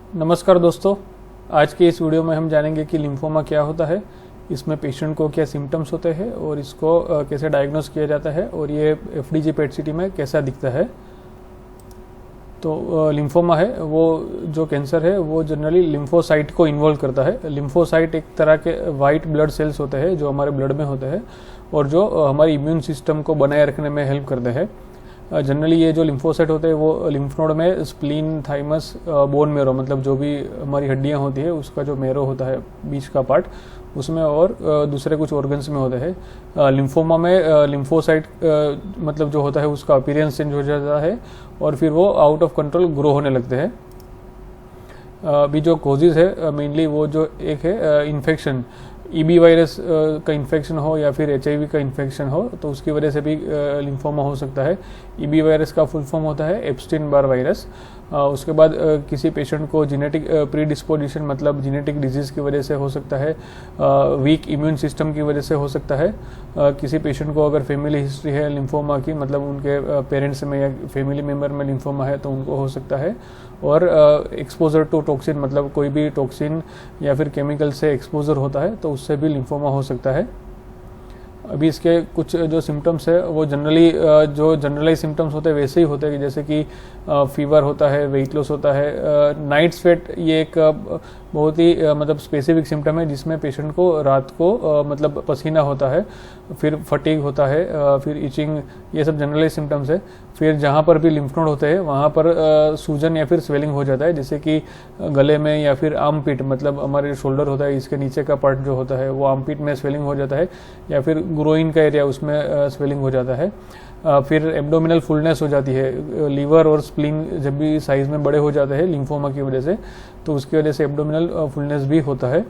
नमस्कार दोस्तों। आज के इस वीडियो में हम जानेंगे कि लिम्फोमा क्या होता है, इसमें पेशेंट को क्या सिम्टम्स होते हैं और इसको कैसे डायग्नोस किया जाता है और ये एफडीजी पेट सीटी में कैसा दिखता है। तो लिम्फोमा है वो जो कैंसर है वो जनरली लिम्फोसाइट को इन्वॉल्व करता है। लिम्फोसाइट एक तरह के वाइट ब्लड सेल्स होते हैं जो हमारे ब्लड में होते हैं और जो हमारी इम्यून सिस्टम को बनाए रखने में हेल्प करते हैं। जनरली ये जो लिम्फोसाइट होते हैं वो लिम्फ नोड में स्प्लीन, थाइमस, बोन मेरो मतलब जो भी हमारी हड्डियां होती है उसका जो मेरो होता है बीच का पार्ट उसमें और दूसरे कुछ ऑर्गन्स में होते हैं। लिम्फोमा में लिम्फोसाइट मतलब जो होता है उसका अपीयरेंस चेंज हो जाता है और फिर वो आउट ऑफ कंट्रोल ग्रो होने लगते हैं। अभी जो कोजेज है मेनली वो जो एक है इन्फेक्शन, ईबी वायरस का इन्फेक्शन हो या फिर एचआईवी का इन्फेक्शन हो तो उसकी वजह से भी लिम्फोमा हो सकता है। ईबी वायरस का फुल फॉर्म होता है एप्स्टीन बार वायरस। उसके बाद किसी पेशेंट को जेनेटिक प्रीडिस्पोजिशन मतलब जेनेटिक डिजीज़ की वजह से हो सकता है, वीक इम्यून सिस्टम की वजह से हो सकता है। किसी पेशेंट को अगर फैमिली हिस्ट्री है लिम्फोमा की मतलब उनके पेरेंट्स में या फैमिली मेम्बर में लिम्फोमा है तो उनको हो सकता है। और एक्सपोजर टू टॉक्सिन मतलब कोई भी टॉक्सिन या फिर केमिकल से एक्सपोजर होता है तो उससे भी लिम्फोमा हो सकता है। अभी इसके कुछ जो सिम्टम्स है वो जनरली जो जनरलाइज सिम्टम्स होते हैं वैसे ही होते हैं, जैसे कि फीवर होता है, वेट लॉस होता है, नाइट स्वेट। ये एक बहुत ही मतलब स्पेसिफिक सिम्टम है जिसमें पेशेंट को रात को मतलब पसीना होता है, फिर फटीग होता है, फिर इचिंग, ये सब जनरलाइज सिम्टम्स है। फिर जहाँ पर भी लिम्फ नोड होते हैं वहाँ पर सूजन या फिर स्वेलिंग हो जाता है, जैसे कि गले में या फिर आर्म पिट मतलब हमारे शोल्डर होता है इसके नीचे का पार्ट जो होता है वो आर्म पिट में स्वेलिंग हो जाता है या फिर ग्रोइन का एरिया उसमें स्वेलिंग हो जाता है। फिर एब्डोमिनल फुलनेस हो जाती है। लीवर और स्प्लीन जब भी साइज में बड़े हो जाते हैं लिम्फोमा की वजह से तो उसकी वजह से एब्डोमिनल फुलनेस भी होता है।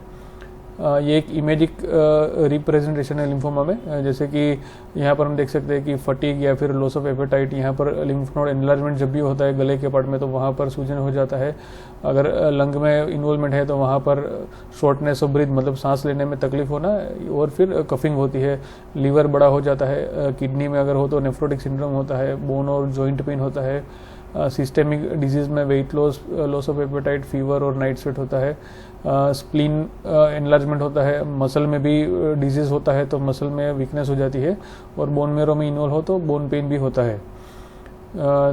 ये एक इमेजिक रिप्रेजेंटेशन है लिम्फोमा में, जैसे कि यहाँ पर हम देख सकते हैं कि फटीग या फिर लॉस ऑफ एपेटाइट, यहाँ पर लिम्फ नोड एनलार्जमेंट जब भी होता है गले के पार्ट में तो वहाँ पर सूजन हो जाता है। अगर लंग में इन्वॉल्वमेंट है तो वहाँ पर शॉर्टनेस ऑफ ब्रीथ मतलब सांस लेने में तकलीफ होना और फिर कफिंग होती है। लीवर बड़ा हो जाता है, किडनी में अगर हो तो नेफ्रोटिक सिंड्रोम होता है, बोन और जॉइंट पेन होता है। सिस्टेमिक डिजीज़ में weight loss, loss of appetite, fever और नाइट स्वेट होता है। स्प्लीन एनलार्जमेंट होता है। मसल में भी डिजीज़ होता है तो मसल में वीकनेस हो जाती है और बोन मेरो में इन्वॉल्व हो तो बोन पेन भी होता है।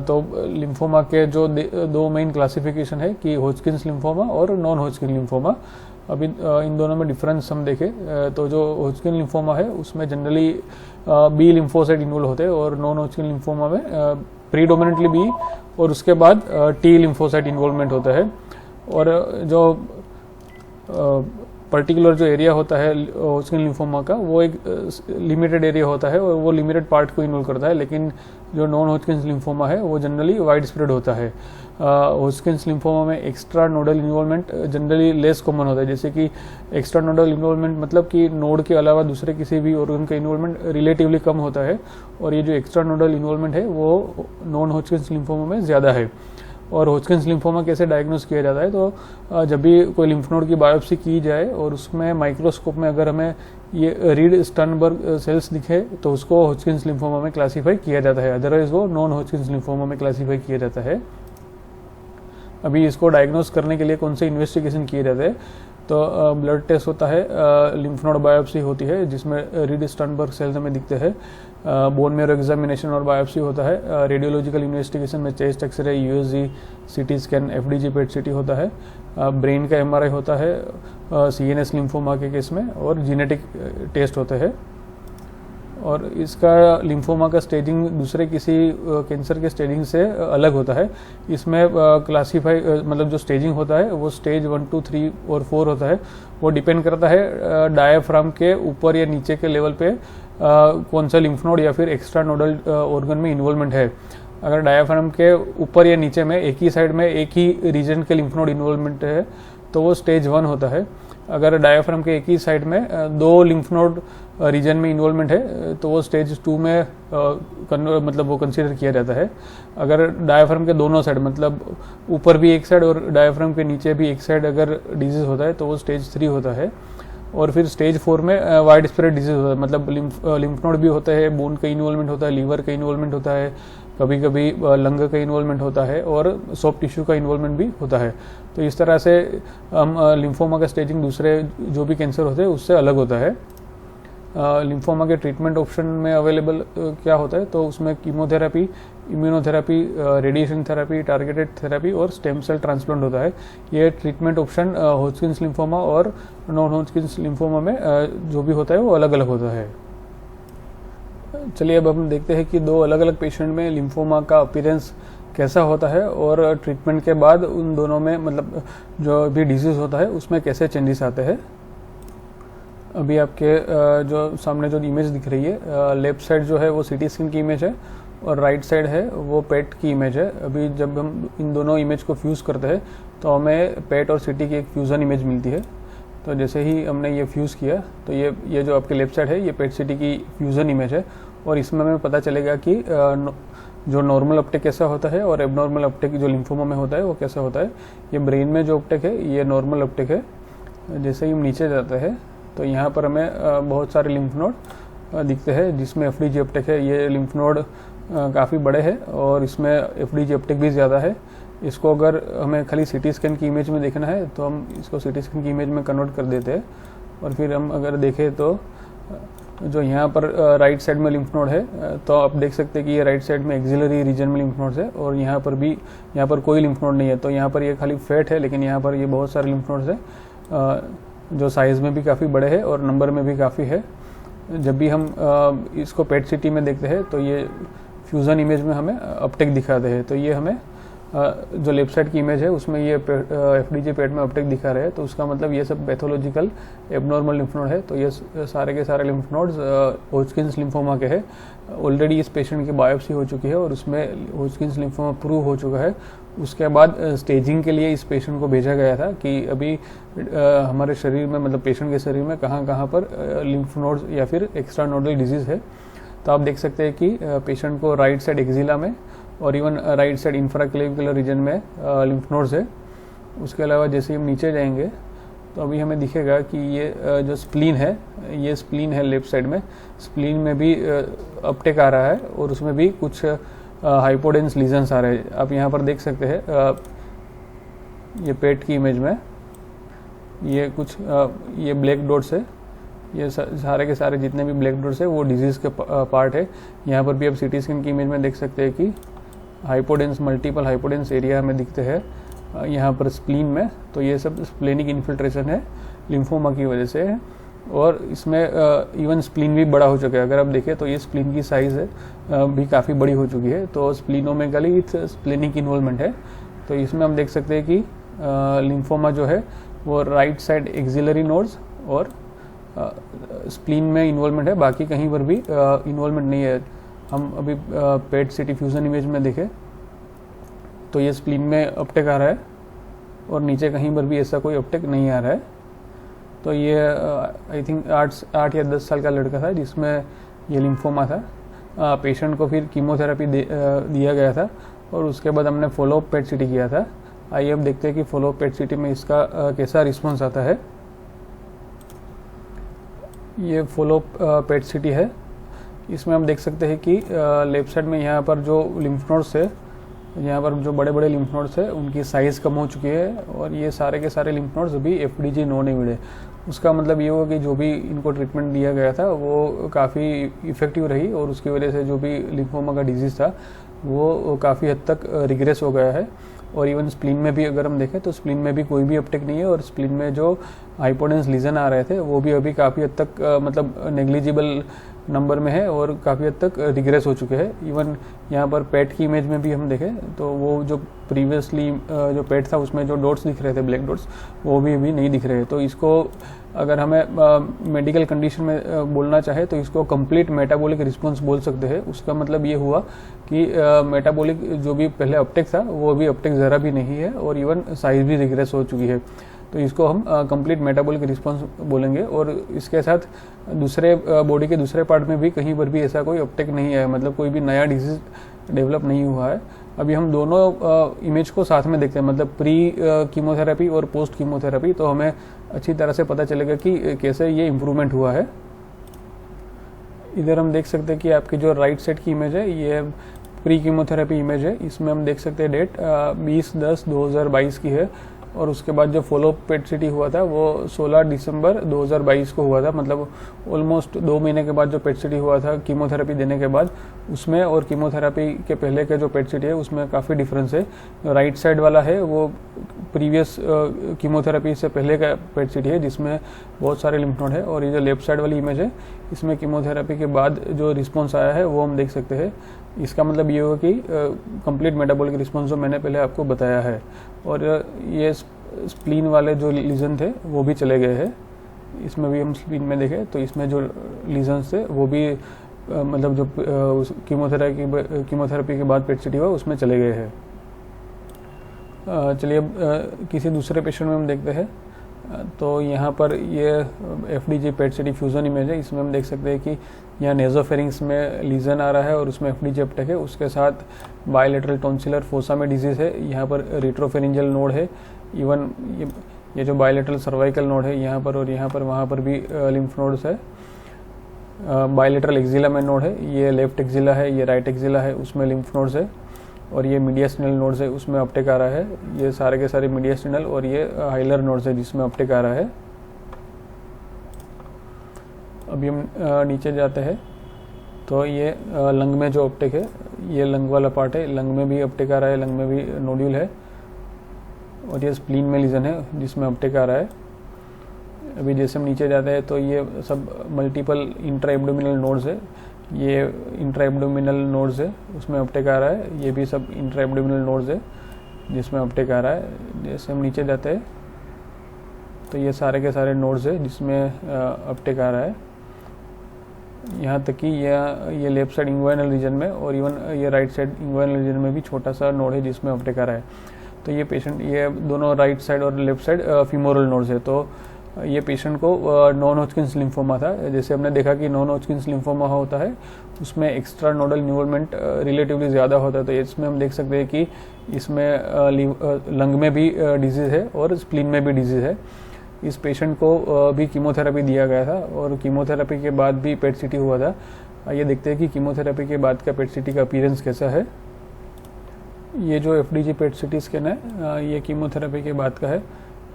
तो लिम्फोमा के जो दो मेन क्लासिफिकेशन है कि होजकिन्स लिम्फोमा और नॉन होजकिन लिम्फोमा। अभी इन दोनों में डिफरेंस हम देखें तो जो होजकिन लिम्फोमा है उसमें जनरली बी लिम्फोसाइट इन्वॉल्व होते हैं और नॉन होजकिन लिम्फोमा में प्रीडोमिनेंटली बी और उसके बाद टी लिम्फोसाइट इन्वॉल्वमेंट होता है। और जो पर्टिकुलर जो एरिया होता है होजकिन लिम्फोमा का वो एक लिमिटेड एरिया होता है और वो लिमिटेड पार्ट को इन्वॉल्व करता है, लेकिन जो नॉन होजकिन लिम्फोमा है वो जनरली वाइड स्प्रेड होता है। होजकिन लिम्फोमा में extra nodal involvement generally less common होता है, जैसे कि एक्स्ट्रा नोडल इन्वॉल्वमेंट मतलब कि नोड के अलावा दूसरे किसी भी ऑर्गन का इन्वॉल्वमेंट रिलेटिवली कम होता है और ये जो एक्स्ट्रा नोडल इन्वॉल्वमेंट है वो नॉन होजकिन लिम्फोमा में ज़्यादा है। और होजकिन्स लिम्फोमा कैसे डायग्नोस किया जाता है तो जब भी कोई लिम्फ नोड की बायोप्सी की जाए और उसमें माइक्रोस्कोप में अगर हमें ये रीड स्टर्नबर्ग सेल्स दिखे तो उसको होजकिन्स लिम्फोमा में क्लासीफाई किया जाता है, अदरवाइज वो नॉन होजकिन्स लिम्फोमा में क्लासीफाई किया जाता है। अभी इसको डायग्नोस करने के लिए कौन से इन्वेस्टिगेशन किए जाते हैं तो ब्लड टेस्ट होता है, लिम्फ नोड बायोप्सी होती है जिसमें रीड स्टर्नबर्ग सेल्स हमें दिखते हैं, बोन मेरो एग्जामिनेशन और बायोप्सी होता है, रेडियोलॉजिकल इन्वेस्टिगेशन में chest x-ray, USG, CT scan, FDG PET CT होता है, ब्रेन का एमआरआई होता है सीएनएस लिम्फोमा के केस में और जेनेटिक टेस्ट होते हैं। और इसका लिम्फोमा का स्टेजिंग दूसरे किसी कैंसर के स्टेजिंग से अलग होता है। इसमें क्लासीफाई मतलब जो स्टेजिंग होता है वो स्टेज 1, 2, 3 और 4 होता है। वो डिपेंड करता है डायाफ्राम के ऊपर या नीचे के लेवल पे कौन सा लिम्फ नोड या फिर एक्स्ट्रा नोडल ऑर्गन में इन्वॉल्वमेंट है। अगर डायाफ्राम के ऊपर या नीचे में एक ही साइड में एक ही रीजन के लिम्फ नोड इन्वॉल्वमेंट है तो वो स्टेज 1 होता है। अगर डायाफ्राम के एक ही साइड में दो लिम्फ नोड रीजन में इन्वॉल्वमेंट है तो वो स्टेज 2 में मतलब वो कंसीडर किया जाता है। अगर डायाफ्राम के दोनों साइड मतलब ऊपर भी एक साइड और डायाफ्राम के नीचे भी एक साइड अगर डिजीज होता है तो वो स्टेज 3 होता है। और फिर स्टेज 4 में वाइड स्प्रेड डिजीज होता है, मतलब लिम्फ नोड भी होता है, बोन का इन्वॉल्वमेंट होता है, लीवर का इन्वॉल्वमेंट होता है, कभी कभी लंग का इन्वॉल्वमेंट होता है और सॉफ्ट टिश्यू का इन्वॉल्वमेंट भी होता है। तो इस तरह से हम लिम्फोमा का स्टेजिंग दूसरे जो भी कैंसर होते हैं उससे अलग होता है। लिम्फोमा के ट्रीटमेंट ऑप्शन में अवेलेबल क्या होता है, तो उसमें chemotherapy, immunotherapy, radiation therapy, targeted therapy और स्टेम सेल ट्रांसप्लांट होता है। ये ट्रीटमेंट ऑप्शन हॉजकिन्स लिम्फोमा और नॉन हॉजकिन्स लिम्फोमा में जो भी होता है वो अलग अलग होता है। चलिए अब हम देखते हैं कि दो अलग अलग पेशेंट में लिम्फोमा का अपीयरेंस कैसा होता है और ट्रीटमेंट के बाद उन दोनों में मतलब जो भी डिजीज़ होता है उसमें कैसे चेंजेस आते हैं। अभी आपके जो सामने जो इमेज दिख रही है, लेफ्ट साइड जो है वो सीटी स्कैन की इमेज है और राइट साइड है वो पेट की इमेज है। अभी जब हम इन दोनों इमेज को फ्यूज़ करते हैं तो हमें पेट और सीटी की एक फ्यूज़न इमेज मिलती है। तो जैसे ही हमने ये फ्यूज़ किया तो ये जो आपके लेफ्ट साइड है ये पेट सीटी की फ्यूज़न इमेज है और इसमें हमें पता चलेगा कि जो नॉर्मल अपटेक कैसा होता है और एबनॉर्मल अपटेक जो लिम्फोमा में होता है वो कैसा होता है। ये ब्रेन में जो अपटेक है ये नॉर्मल अपटेक है। जैसे ही हम नीचे जाते हैं तो यहाँ पर हमें बहुत सारे लिम्फ नोड दिखते हैं जिसमें एफडीजी अपटेक है। ये लिम्फ नोड काफ़ी बड़े हैं और इसमें एफडीजी अपटेक भी ज़्यादा है। इसको अगर हमें खाली सीटी स्कैन की इमेज में देखना है तो हम इसको सीटी स्कैन की इमेज में कन्वर्ट कर देते हैं और फिर हम अगर देखें तो जो यहाँ पर राइट साइड में लिम्फ नोड है तो आप देख सकते हैं कि ये राइट साइड में एक्सिलरी रीजन में लिम्फ नोड्स है और यहाँ पर कोई लिम्फ नोड नहीं है। तो यहाँ पर ये खाली फैट है लेकिन यहाँ पर ये बहुत सारे लिम्फ नोड्स है जो साइज़ में भी काफ़ी बड़े हैं और नंबर में भी काफ़ी है। जब भी हम इसको पेट सीटी में देखते हैं तो ये फ्यूज़न इमेज में हमें अपटेक दिखाते हैं। तो ये हमें जो लेफ्ट साइड की इमेज है उसमें ये एफडीजी पेट में अपटेक दिखा रहे हैं तो उसका मतलब ये सब पैथोलॉजिकल एबनॉर्मल लिम्फ नोड है। तो ये सारे के सारे लिम्फ नोड्स हॉजकिन्स लिम्फोमा के हैं। ऑलरेडी इस पेशेंट की बायोप्सी हो चुकी है और उसमें हॉजकिन्स लिम्फोमा प्रूव हो चुका है। उसके बाद स्टेजिंग के लिए इस पेशेंट को भेजा गया था कि अभी हमारे शरीर में मतलब पेशेंट के शरीर में कहाँ कहाँ पर लिम्फ नोड्स या फिर एक्स्ट्रा नोडल डिजीज़ है। तो आप देख सकते हैं कि पेशेंट को राइट साइड एक्जिला में और इवन राइट साइड इंफ्राक्लेविकुलर रीजन में लिम्फ नोड्स है। उसके अलावा जैसे हम नीचे जाएंगे तो अभी हमें दिखेगा कि ये जो स्प्लीन है ये स्प्लीन है लेफ्ट साइड में। स्प्लीन में भी अपटेक आ रहा है और उसमें भी कुछ हाइपोडेंस लीजन्स आ रहे हैं। आप यहाँ पर देख सकते हैं ये पेट की इमेज में ये कुछ ये ब्लैक डॉट्स है। ये सारे के सारे जितने भी ब्लैक डॉट्स है वो डिजीज़ के पार्ट है। यहाँ पर भी आप सीटी स्कैन की इमेज में देख सकते हैं कि हाइपोडेंस मल्टीपल हाइपोडेंस एरिया हमें दिखते हैं यहाँ पर स्प्लीन में। तो ये सब स्प्लेनिक इन्फिल्ट्रेशन है लिम्फोमा की वजह से है और इसमें इवन स्प्लीन भी बड़ा हो चुका है। अगर आप देखें तो ये स्प्लीन की साइज़ है भी काफ़ी बड़ी हो चुकी है। तो स्प्लीनोमेगाली विथ स्प्लेनिक इन्वॉल्वमेंट है। तो इसमें हम देख सकते हैं कि लिम्फोमा जो है वो राइट साइड एक्सिलरी नोड्स और स्प्लीन में इन्वॉल्वमेंट है, बाकी कहीं पर भी इन्वॉल्वमेंट नहीं है। हम अभी पेट सीटी फ्यूजन इमेज में देखें तो ये स्प्लीन में अपटेक आ रहा है और नीचे कहीं पर भी ऐसा कोई अपटेक नहीं आ रहा है। तो ये आई थिंक 8 या 10 साल का लड़का था जिसमें ये लिम्फोमा था। पेशेंट को फिर कीमोथेरेपी दिया गया था और उसके बाद हमने फॉलोअप पेट सीटी किया था। आइए अब देखते हैं कि फॉलोअप पेट सीटी में इसका कैसा रिस्पॉन्स आता है। ये फॉलोअप पेट सीटी है। इसमें हम देख सकते हैं कि लेफ्ट साइड में यहाँ पर जो लिम्फ नोड्स है, यहाँ पर जो बड़े बड़े लिम्फ नोड्स है उनकी साइज़ कम हो चुकी है और ये सारे के सारे लिम्फ नोड्स अभी एफडीजी नॉन एविड है। उसका मतलब ये हुआ कि जो भी इनको ट्रीटमेंट दिया गया था वो काफ़ी इफ़ेक्टिव रही और उसकी वजह से जो भी लिम्फोमा का डिजीज़ था वो काफ़ी हद तक रिग्रेस हो गया है। और इवन स्प्लीन में भी अगर हम देखें तो स्प्लीन में भी कोई भी अपटेक नहीं है और स्प्लीन में जो हाइपोडेंस लीजन आ रहे थे वो भी अभी काफ़ी हद तक मतलब नेग्लिजिबल नंबर में है और काफ़ी हद तक रिग्रेस हो चुके हैं। इवन यहाँ पर पेट की इमेज में भी हम देखें तो वो जो प्रीवियसली जो पेट था उसमें जो डॉट्स दिख रहे थे ब्लैक डॉट्स वो भी अभी नहीं दिख रहे। तो इसको अगर हमें मेडिकल कंडीशन में बोलना चाहे तो इसको कंप्लीट मेटाबॉलिक रिस्पॉन्स बोल सकते हैं। उसका मतलब ये हुआ कि मेटाबॉलिक जो भी पहले अपटेक था वो अभी अपटेक ज़रा भी नहीं है और इवन साइज़ भी रिग्रेस हो चुकी है। तो इसको हम कंप्लीट मेटाबॉलिक रिस्पॉन्स बोलेंगे। और इसके साथ दूसरे बॉडी के दूसरे पार्ट में भी कहीं पर भी ऐसा कोई अपटेक नहीं है, मतलब कोई भी नया डिजीज़ डेवलप नहीं हुआ है। अभी हम दोनों इमेज को साथ में देखते हैं, मतलब प्री कीमोथेरेपी और पोस्ट कीमोथेरेपी, तो हमें अच्छी तरह से पता चलेगा कि कैसे ये इम्प्रूवमेंट हुआ है। इधर हम देख सकते हैं कि आपकी जो राइट साइड की इमेज है ये प्री कीमोथेरेपी इमेज है। इसमें हम देख सकते हैं डेट 20/10/2022 की है, और उसके बाद जो फॉलोअप पेट सिटी हुआ था वो 16 दिसंबर 2022 को हुआ था। मतलब ऑलमोस्ट 2 महीने के बाद जो पेट सिटी हुआ था कीमोथेरेपी देने के बाद, उसमें और कीमोथेरेपी के पहले के जो पेट सिटी है उसमें काफ़ी डिफरेंस है। राइट साइड वाला है वो प्रीवियस कीमोथेरेपी से पहले का पेट सिटी है जिसमें बहुत सारे लिम्फ नोड है, और ये जो लेफ्ट साइड वाली इमेज है इसमें कीमोथेरेपी के बाद जो रिस्पॉन्स आया है वो हम देख सकते हैं। इसका मतलब ये होगा कि कंप्लीट मेटाबॉलिक रिस्पॉन्स जो मैंने पहले आपको बताया है, और ये स्प्लीन वाले जो लीजन थे वो भी चले गए हैं। इसमें भी हम स्प्लीन में देखें तो इसमें जो लीजन्स थे वो भी मतलब जो कीमोथेरेपी के बाद पेट सिटी हुआ उसमें चले गए हैं। चलिए अब किसी दूसरे पेशेंट में हम देखते हैं। तो यहाँ पर ये FDG PET CT fusion image है। इसमें हम देख सकते हैं कि यहाँ नेजोफेरिंग्स में लीजन आ रहा है और उसमें FDG अपटेक है। उसके साथ बायलेटरल टॉन्सिलर फोसा में डिजीज है। यहाँ पर रेट्रोफेरिंजियल नोड है। इवन ये जो बायलेटरल सर्वाइकल नोड है यहाँ पर और यहाँ पर वहाँ पर भी लिम्फ नोड्स है। बायलेटरल एक्जिला में नोड है, ये लेफ्ट एक्जिला है, ये राइट एक्जिला है, उसमें लिम्फ नोड्स है, और ये मीडियास्टिनल नोड्स है उसमें अपटेक आ रहा है। ये सारे के सारे मीडियास्टिनल और ये हाइलर नोड्स है जिसमें अपटेक आ रहा है। अभी हम नीचे जाते हैं तो ये लंग में जो अपटेक है, ये लंग वाला पार्ट है, लंग में भी अपटेक आ रहा है, लंग में भी नोड्यूल है, और ये स्प्लीन में लीजन है जिसमें अपटेक आ रहा है। अभी जैसे हम नीचे जाते हैं तो ये सब मल्टीपल इंट्रा एब्डोमिनल नोड्स है, ये इंट्रा एब्डोमिनल नोड्स है उसमें अपटेक आ रहा है, ये भी सब इंट्रा एब्डोमिनल नोड्स है जिसमें अपटेक आ रहा है। जैसे हम नीचे जाते हैं तो ये सारे के सारे नोड्स है जिसमें अपटेक आ रहा है। यहाँ तक कि ये लेफ्ट साइड इंग्वाइनल रीजन में और इवन ये राइट साइड इंग्वाइनल रीजन में भी छोटा सा नोड है जिसमें अपटेक आ रहा है। तो ये पेशेंट, ये दोनों राइट साइड और लेफ्ट साइड फीमोरल नोड्स है। तो ये पेशेंट को नॉन हॉजकिंस लिम्फोमा था। जैसे हमने देखा कि नॉन हॉजकिंस लिम्फोमा होता है उसमें एक्स्ट्रा नोडल इन्वॉल्वमेंट रिलेटिवली ज़्यादा होता है। तो इसमें हम देख सकते हैं कि इसमें लंग में भी डिजीज़ है और स्प्लीन में भी डिजीज़ है। इस पेशेंट को भी कीमोथेरेपी दिया गया था और कीमोथेरेपी के बाद भी पेट सिटी हुआ था। आइए देखते हैं कि कीमोथेरेपी के बाद का पेट सिटी का अपीयरेंस कैसा है। ये जो FDG पेट सिटी स्कैन है ये कीमोथेरेपी के बाद का है।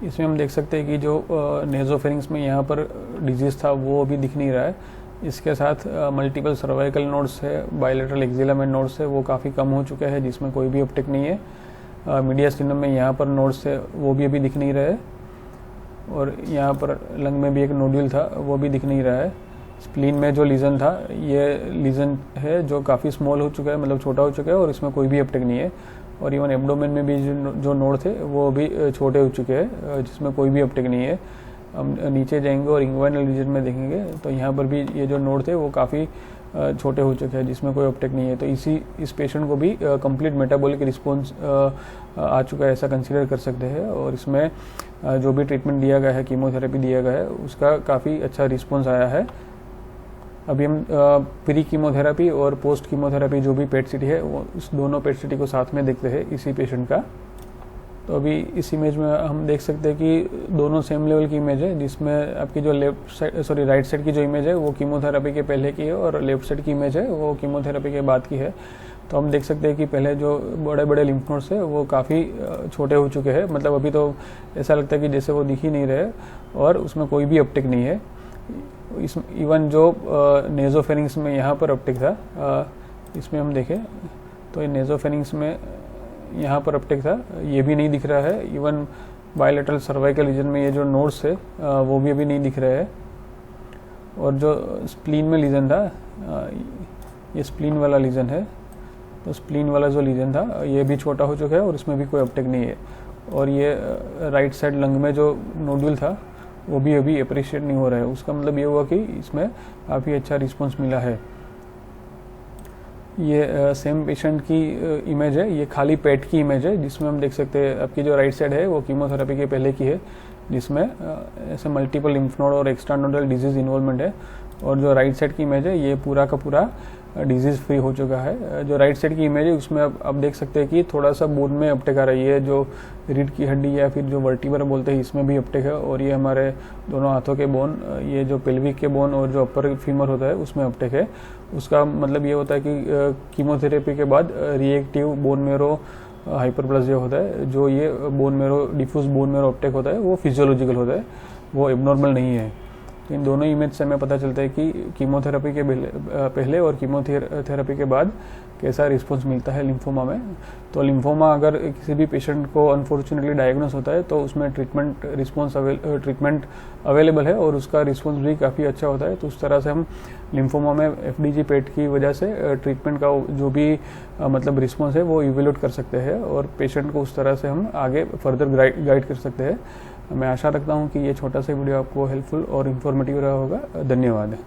इसमें हम देख सकते हैं कि जो नेजोफेरिंग्स में यहाँ पर डिजीज़ था वो अभी दिख नहीं रहा है। इसके साथ मल्टीपल सर्वाइकल नोड्स है, बायलेटरल एक्जिला में नोड्स है वो काफ़ी कम हो चुके हैं जिसमें कोई भी अपटेक नहीं है। मीडियास्टिनम में यहाँ पर नोड्स है वो भी अभी दिख नहीं रहे, और यहाँ पर लंग में भी एक नोड्यूल था वो भी दिख नहीं रहा है। स्प्लीन में जो लीजन था ये लीजन है जो काफ़ी स्मॉल हो चुका है, मतलब छोटा हो चुका है और इसमें कोई भी अपटेक नहीं है। और इवन एब्डोमेन में भी जो नोड थे वो भी छोटे हो चुके हैं जिसमें कोई भी अपटेक नहीं है। हम नीचे जाएंगे और इंग्वाइनल रीजन में देखेंगे तो यहाँ पर भी ये जो नोड थे वो काफ़ी छोटे हो चुके हैं जिसमें कोई अपटेक नहीं है। तो इस पेशेंट को भी कंप्लीट मेटाबॉलिक रिस्पॉन्स आ चुका है ऐसा कंसीडर कर सकते हैं। और इसमें जो भी ट्रीटमेंट दिया गया है, कीमोथेरेपी दिया गया है, उसका काफ़ी अच्छा रिस्पॉन्स आया है। अभी हम प्री कीमोथेरेपी और पोस्ट कीमोथेरेपी जो भी पेट सिटी है वो उस दोनों पेट सिटी को साथ में देखते हैं इसी पेशेंट का। तो अभी इस इमेज में हम देख सकते हैं कि दोनों सेम लेवल की इमेज है, जिसमें आपकी जो राइट साइड की जो इमेज है वो कीमोथेरेपी के पहले की है और लेफ्ट साइड की इमेज है वो कीमोथेरेपी के बाद की है। तो हम देख सकते हैं कि पहले जो बड़े बड़े लिम्फ नोड्स है वो काफ़ी छोटे हो चुके हैं, मतलब अभी तो ऐसा लगता है कि जैसे वो दिख ही नहीं रहे और उसमें कोई भी अपटेक नहीं है। इस इवन जो नेजोफेरिंग्स में यहाँ पर अपटेक था, इसमें हम देखें तो ये नेजोफेरिंग्स में यहाँ पर अपटेक था, ये भी नहीं दिख रहा है। इवन बायलेटरल सर्वाइकल रीजन में ये जो नोड्स है वो भी अभी नहीं दिख रहे हैं। और जो स्प्लीन में लीजन था, ये स्प्लीन वाला लीजन है, तो स्प्लीन वाला जो लीजन था ये भी छोटा हो चुका है और इसमें भी कोई अपटेक नहीं है। और ये राइट साइड लंग में जो नोड्यूल था वो भी अभी अप्रिशिएट नहीं हो रहा है। उसका मतलब ये हुआ कि इसमें काफ़ी अच्छा रिस्पॉन्स मिला है। ये सेम पेशेंट की इमेज है, ये खाली पेट की इमेज है जिसमें हम देख सकते हैं आपकी जो राइट साइड है वो कीमोथेरेपी के पहले की है, जिसमें ऐसे मल्टीपल लिम्फ नोड और एक्स्ट्रा नोडल डिजीज इन्वॉल्वमेंट है। और जो राइट साइड की इमेज है ये पूरा का पूरा डिजीज़ फ्री हो चुका है। जो राइट साइड की इमेज है उसमें आप देख सकते हैं कि थोड़ा सा बोन में अपटेक आ रही है, जो रीढ़ की हड्डी या फिर जो वर्टिब्रा बोलते हैं इसमें भी अपटेक है। और ये हमारे दोनों हाथों के बोन, ये जो पेल्विक के बोन और जो अपर फीमर होता है उसमें अपटेक है। उसका मतलब ये होता है कि कीमोथेरेपी के बाद रिएक्टिव बोन मेरो हाइपरप्लासिया होता है, जो ये bone marrow diffuse bone marrow Uptake होता है वो फिजियोलॉजिकल होता है, वो एबनॉर्मल नहीं है। इन दोनों इमेज से हमें पता चलता है कि कीमोथेरेपी के पहले और कीमोथेरेपी के बाद कैसा रिस्पॉन्स मिलता है लिम्फोमा में। तो लिम्फोमा अगर किसी भी पेशेंट को अनफॉर्चुनेटली डायग्नोस होता है तो उसमें ट्रीटमेंट अवेलेबल है और उसका रिस्पॉन्स भी काफ़ी अच्छा होता है। तो उस तरह से हम लिम्फोमा में FDG पेट की वजह से ट्रीटमेंट का जो भी मतलब रिस्पॉन्स है वो इवेल्यूएट कर सकते हैं और पेशेंट को उस तरह से हम आगे फर्दर गाइड कर सकते हैं। मैं आशा रखता हूँ कि ये छोटा सा वीडियो आपको हेल्पफुल और इन्फॉर्मेटिव रहा होगा। धन्यवाद।